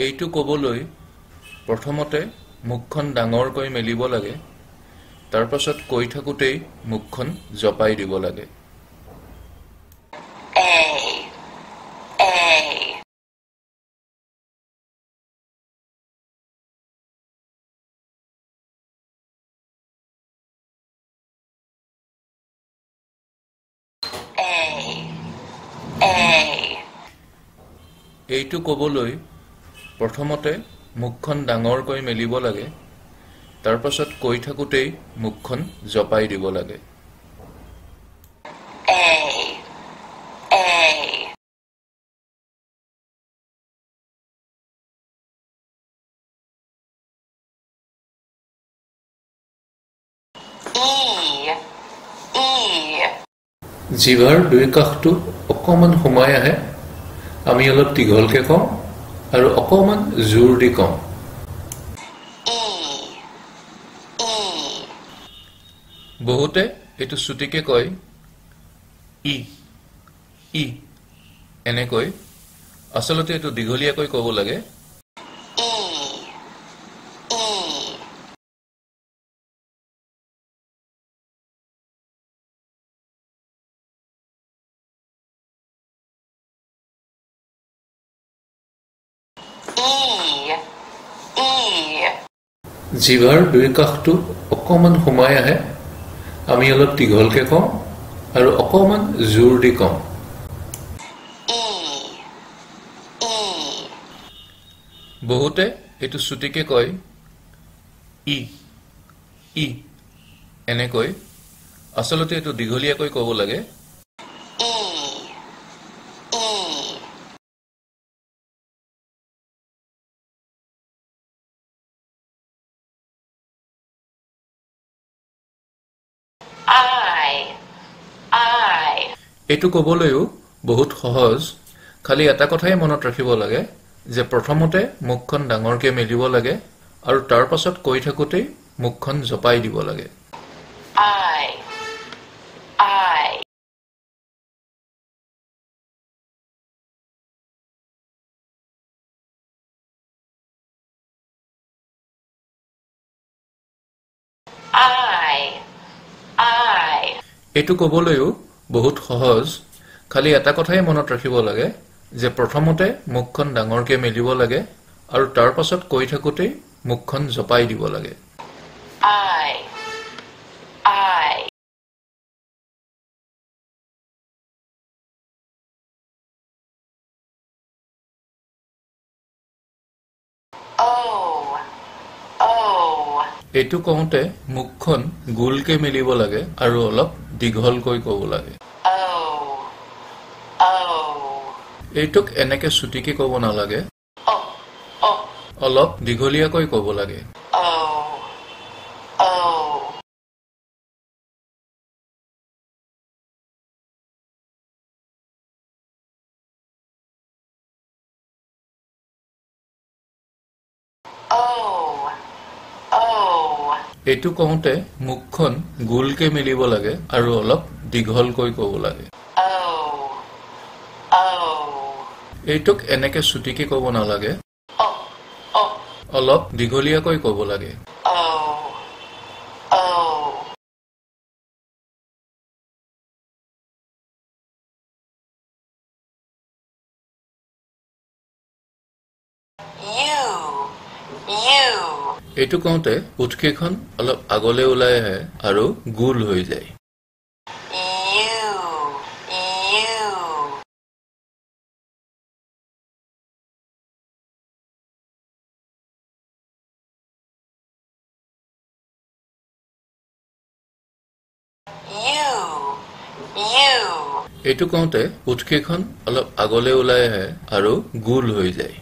এইটো ক'বলৈ প্ৰথমতে মুখখন ডাঙৰকৈ মেলিব লাগে তাৰ পাছত কৈ থাকোতেই মুখখন জপাই দিব লাগে এইটো ক'বলৈ প্ৰথমতে মুখখন ডাঙৰকৈ মেলিব লাগে তাৰ পাছত কৈ থাকোতেই মুখখন জপাই দিব লাগে জিভাৰ দুই কাষটো অকমান সোমাই আহে আমি অলপ দীঘলকে কওঁ আৰু অকমান জোৰ দি কওঁ বহুতে এটো ছুটিকে কয় ই ই এনেকৈ আসলতে এটো দীঘলীয়াকৈ ক'ব লাগে জিভাৰ দুই কাষটো অকমান সোমাই আহে আমি অলপ দীঘলকে কওঁ আৰু অকমান জোৰ দি কওঁ বহুতে এটো ছুটিকে কয় ই ই এনেকৈ আসলতে এটো দীঘলীয়াকৈ ক'ব লাগে এটো ক'বলৈও বহুত সহজ খালি এটা কথাই মনত ৰাখিব লাগে যে প্ৰথমতে মুখখন ডাঙৰকে মেলিব লাগে আৰু তাৰ পাছত কৈ থাকোতে মুখখন জপাই দিব লাগে এটো ক'বলৈও বহুত সহজ খালি এটা কথাই মনত ৰাখিব লাগে যে প্ৰথমতে মুখখন ডাঙৰকে মেলিব লাগে আৰু তাৰ পাছত কৈ থাকোতে মুখখন জপাই দিব লাগে এটো কওঁতে মুখখন গোলকে মেলিব লাগে আৰু অলপ দীঘলকৈ ক'ব লাগে এইটোক এনেকে ছুটিকে ক'ব নালাগে অলপ দীঘলীয়াকৈ ক'ব লাগে এইটো কওঁতে মুখখন গোলকে মেলিব লাগে আৰু অলপ দীঘলকৈ ক'ব লাগে এইটোক এনেকে ছুটিকে ক'ব নালাগে অলপ দীঘলীয়াকৈ ক'ব লাগে এইটো কওঁতে উঠকেইখন অলপ আগলৈ ওলাই আহে আৰু গোল হৈ যায় এইটো কওঁতে উঠকেইখন অলপ আগলৈ ওলাই আহে আৰু গোল হৈ যায়